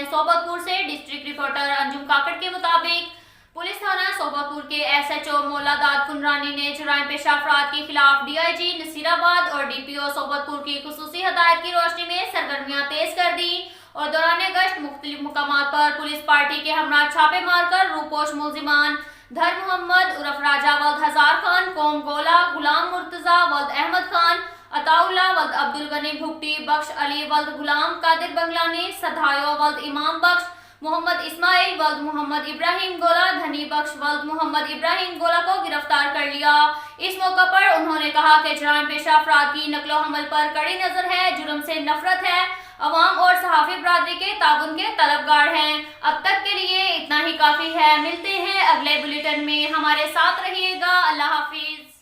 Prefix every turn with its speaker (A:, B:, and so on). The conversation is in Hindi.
A: हैं सोबतपुर से। डिस्ट्रिक्ट रिपोर्टर अंजुम काकड़ के मुताबिक पुलिस थाना सोबतपुर के SHO मौलादाद कुंडरानी ने जराइम पेशा अफराद के खिलाफ DIG नसीराबाद और DPO सोबतपुर की खुसूसी हदायत की रोशनी में सरगर्मियां तेज कर दी और दौरान गश्त मुख्तलिफ मुकामात पर पुलिस पार्टी के हमरा छापे मारकर रूपोश मुलजिमान धर मोहम्मद उर्फ राजा वल्द हजार खान, कोम गोला, गुलाम मुर्तजा वल्द अहमद खान, अताउल्ला वल्द अब्दुल गनी भुट्टी, बख्श अली वल्द गुलाम कादिर बंगलानी, सधायो वल्द इमाम बख्श, मोहम्मद इस्माइल वल्द मोहम्मद इब्राहिम गोला, धनी बख्श वल्द मोहम्मद इब्राहिम गोला को गिरफ्तार कर लिया। इस मौका पर उन्होंने कहा कि जराइम पेशा अफराद की नकलो हमल पर कड़ी नजर है, जुर्म से नफरत है, अवाम और सहाफी बरादरी के ताबुन के तलबगार हैं। अब तक के लिए इतना ही काफी है। मिलते हैं अगले बुलेटिन में, हमारे साथ रहिएगा। अल्लाह हाफिज।